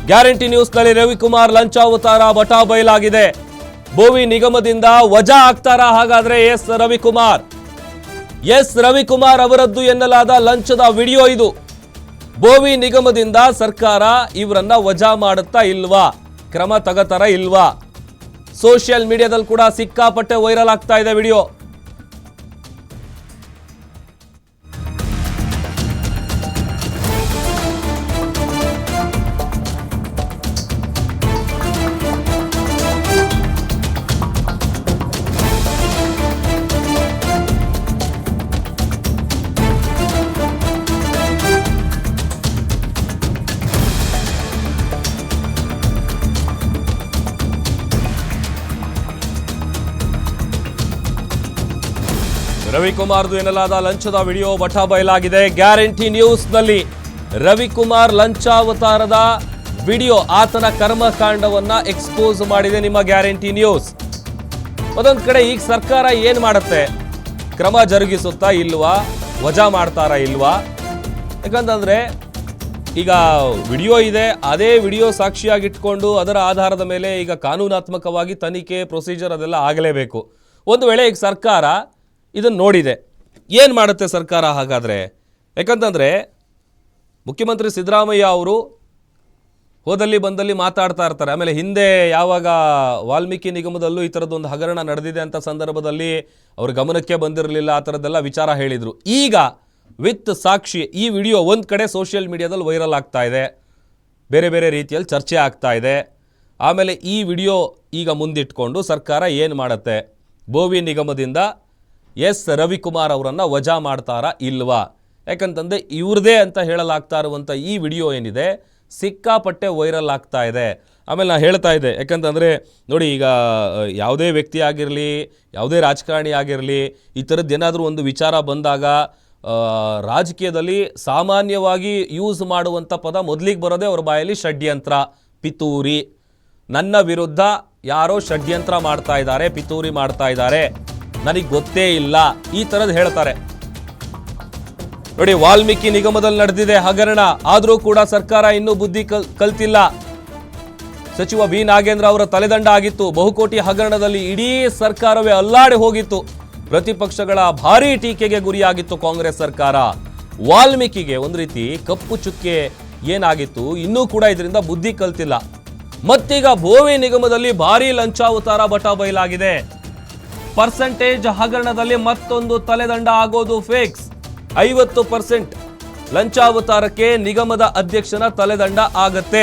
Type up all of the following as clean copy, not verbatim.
Guarantee ನ್ಯೂಸ್ನಲ್ಲಿ Ravikumar ಲಂಚಾವತಾರ ಬಟಾ ಬಯಲಾಗಿದೆ. ಭೋವಿ ನಿಗಮದಿಂದ ವಜಾ ಆಗ್ತಾರಾ ಹಾಗಾದ್ರೆ ಎಸ್ ರವಿಕುಮಾರ್ ಅವರದ್ದು ಎನ್ನಲಾದ ಲಂಚದ ವಿಡಿಯೋ ಇದು. ಭೋವಿ ನಿಗಮದಿಂದ ಸರ್ಕಾರ ಇವರನ್ನ ವಜಾ ಮಾಡುತ್ತಾ ಇಲ್ವಾ, ಕ್ರಮ ತಗತಾರ ಇಲ್ವಾ? ಸೋಷಿಯಲ್ ಮೀಡಿಯಾದಲ್ಲಿ ಕೂಡ ಸಿಕ್ಕಾಪಟ್ಟೆ ವೈರಲ್ ಆಗ್ತಾ ಇದೆ ವಿಡಿಯೋ. ರವಿಕುಮಾರ್ದು ಎನ್ನಲಾದ ಲಂಚದ ವಿಡಿಯೋ ಬಟಾ ಬಯಲಾಗಿದೆ. ಗ್ಯಾರಂಟಿ ನ್ಯೂಸ್ನಲ್ಲಿ ರವಿಕುಮಾರ್ ಲಂಚಾವತಾರದ ವಿಡಿಯೋ, ಆತನ ಕರ್ಮಕಾಂಡವನ್ನ ಎಕ್ಸ್ಪೋಸ್ ಮಾಡಿದೆ ನಿಮ್ಮ ಗ್ಯಾರಂಟಿ ನ್ಯೂಸ್. ಒಂದೊಂದು ಕಡೆ ಈಗ ಸರ್ಕಾರ ಏನ್ ಮಾಡುತ್ತೆ, ಕ್ರಮ ಜರುಗಿಸುತ್ತಾ ಇಲ್ವಾ, ವಜಾ ಮಾಡ್ತಾರಾ ಇಲ್ವಾ? ಯಾಕಂತಂದ್ರೆ ಈಗ ವಿಡಿಯೋ ಇದೆ, ಅದೇ ವಿಡಿಯೋ ಸಾಕ್ಷಿಯಾಗಿಟ್ಕೊಂಡು ಅದರ ಆಧಾರದ ಮೇಲೆ ಈಗ ಕಾನೂನಾತ್ಮಕವಾಗಿ ತನಿಖೆ ಪ್ರೊಸೀಜರ್ ಅದೆಲ್ಲ ಆಗಲೇಬೇಕು. ಒಂದು ವೇಳೆ ಈಗ ಸರ್ಕಾರ ಇದನ್ನು ನೋಡಿದೆ, ಏನು ಮಾಡುತ್ತೆ ಸರ್ಕಾರ ಹಾಗಾದರೆ? ಯಾಕಂತಂದರೆ ಮುಖ್ಯಮಂತ್ರಿ ಸಿದ್ದರಾಮಯ್ಯ ಅವರು ಹೋದಲ್ಲಿ ಬಂದಲ್ಲಿ ಮಾತಾಡ್ತಾ ಇರ್ತಾರೆ. ಆಮೇಲೆ ಹಿಂದೆ ಯಾವಾಗ ವಾಲ್ಮೀಕಿ ನಿಗಮದಲ್ಲೂ ಈ ಥರದ್ದೊಂದು ಹಗರಣ ನಡೆದಿದೆ ಅಂತ ಸಂದರ್ಭದಲ್ಲಿ ಅವ್ರ ಗಮನಕ್ಕೆ ಬಂದಿರಲಿಲ್ಲ, ಆ ಥರದ್ದೆಲ್ಲ ವಿಚಾರ ಹೇಳಿದರು. ಈಗ ವಿತ್ ಸಾಕ್ಷಿ ಈ ವಿಡಿಯೋ ಒಂದು ಕಡೆ ಸೋಷಿಯಲ್ ಮೀಡಿಯಾದಲ್ಲಿ ವೈರಲ್ ಆಗ್ತಾ ಇದೆ, ಬೇರೆ ಬೇರೆ ರೀತಿಯಲ್ಲಿ ಚರ್ಚೆ ಆಗ್ತಾ ಇದೆ. ಆಮೇಲೆ ಈ ವಿಡಿಯೋ ಈಗ ಮುಂದಿಟ್ಕೊಂಡು ಸರ್ಕಾರ ಏನು ಮಾಡುತ್ತೆ, ಭೋವಿ ನಿಗಮದಿಂದ ರವಿಕುಮಾರ್ ಅವರನ್ನು ವಜಾ ಮಾಡ್ತಾರಾ ಇಲ್ವಾ? ಯಾಕಂತಂದರೆ ಇವ್ರದೇ ಅಂತ ಹೇಳಲಾಗ್ತಾ ಇರುವಂಥ ಈ ವಿಡಿಯೋ ಏನಿದೆ ಸಿಕ್ಕಾಪಟ್ಟೆ ವೈರಲ್ ಆಗ್ತಾ ಇದೆ. ಆಮೇಲೆ ನಾನು ಹೇಳ್ತಾ ಇದ್ದೆ, ಯಾಕಂತಂದರೆ ನೋಡಿ, ಈಗ ಯಾವುದೇ ವ್ಯಕ್ತಿ ಆಗಿರಲಿ, ಯಾವುದೇ ರಾಜಕಾರಣಿ ಆಗಿರಲಿ, ಈ ಥರದ್ದು ಏನಾದರೂ ಒಂದು ವಿಚಾರ ಬಂದಾಗ ರಾಜಕೀಯದಲ್ಲಿ ಸಾಮಾನ್ಯವಾಗಿ ಯೂಸ್ ಮಾಡುವಂಥ ಪದ ಮೊದಲಿಗೆ ಬರೋದೇ ಅವ್ರ ಬಾಯಲ್ಲಿ ಷಡ್ಯಂತ್ರ, ಪಿತೂರಿ. ನನ್ನ ವಿರುದ್ಧ ಯಾರೋ ಷಡ್ಯಂತ್ರ ಮಾಡ್ತಾ ಇದ್ದಾರೆ, ಪಿತೂರಿ ಮಾಡ್ತಾ ಇದ್ದಾರೆ, ನನಗೆ ಗೊತ್ತೇ ಇಲ್ಲ, ಈ ಥರದ್ದು ಹೇಳ್ತಾರೆ. ನೋಡಿ, ವಾಲ್ಮೀಕಿ ನಿಗಮದಲ್ಲಿ ನಡೆದಿದೆ ಹಗರಣ, ಆದರೂ ಕೂಡ ಸರ್ಕಾರ ಇನ್ನೂ ಬುದ್ಧಿ ಕಲ್ತಿಲ್ಲ. ಸಚಿವ ಬಿ ನಾಗೇಂದ್ರ ಅವರ ತಲೆದಂಡ ಆಗಿತ್ತು. ಬಹುಕೋಟಿ ಹಗರಣದಲ್ಲಿ ಇಡೀ ಸರ್ಕಾರವೇ ಅಲ್ಲಾಡಿ ಹೋಗಿತ್ತು. ಪ್ರತಿಪಕ್ಷಗಳ ಭಾರೀ ಟೀಕೆಗೆ ಗುರಿಯಾಗಿತ್ತು ಕಾಂಗ್ರೆಸ್ ಸರ್ಕಾರ. ವಾಲ್ಮೀಕಿಗೆ ಒಂದು ರೀತಿ ಕಪ್ಪು ಚುಕ್ಕೆ ಏನಾಗಿತ್ತು, ಇನ್ನೂ ಕೂಡ ಇದರಿಂದ ಬುದ್ಧಿ ಕಲ್ತಿಲ್ಲ. ಮತ್ತೀಗ ಭೋವಿ ನಿಗಮದಲ್ಲಿ ಭಾರೀ ಲಂಚಾವತಾರ ಬಟಾ ಬಯಲಾಗಿದೆ. ಪರ್ಸೆಂಟೇಜ್ ಹಗರಣದಲ್ಲಿ ಮತ್ತೊಂದು ತಲೆದಂಡ ಆಗೋದು ಫಿಕ್ಸ್. 50% ಲಂಚಾವತಾರಕ್ಕೆ ನಿಗಮದ ಅಧ್ಯಕ್ಷನ ತಲೆದಂಡ ಆಗತ್ತೆ.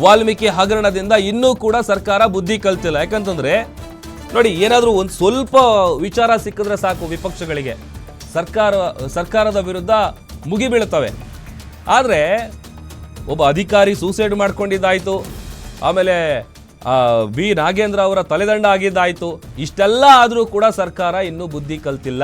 ವಾಲ್ಮೀಕಿ ಹಗರಣದಿಂದ ಇನ್ನೂ ಕೂಡ ಸರ್ಕಾರ ಬುದ್ಧಿ ಕಲ್ತಿಲ್ಲ. ಯಾಕಂತಂದ್ರೆ ನೋಡಿ, ಏನಾದರೂ ಒಂದು ಸ್ವಲ್ಪ ವಿಚಾರ ಸಿಕ್ಕಿದ್ರೆ ಸಾಕು ವಿಪಕ್ಷಗಳಿಗೆ, ಸರ್ಕಾರದ ವಿರುದ್ಧ ಮುಗಿಬೀಳ್ತವೆ. ಆದರೆ ಒಬ್ಬ ಅಧಿಕಾರಿ ಸೂಸೈಡ್ ಮಾಡ್ಕೊಂಡಿದ್ದಾಯಿತು, ಆಮೇಲೆ ಬಿ ನಾಗೇಂದ್ರ ಅವರ ತಲೆದಂಡ ಆಗಿದ್ದಾಯಿತು. ಇಷ್ಟೆಲ್ಲ ಆದರೂ ಕೂಡ ಸರ್ಕಾರ ಇನ್ನೂ ಬುದ್ಧಿ ಕಲ್ತಿಲ್ಲ.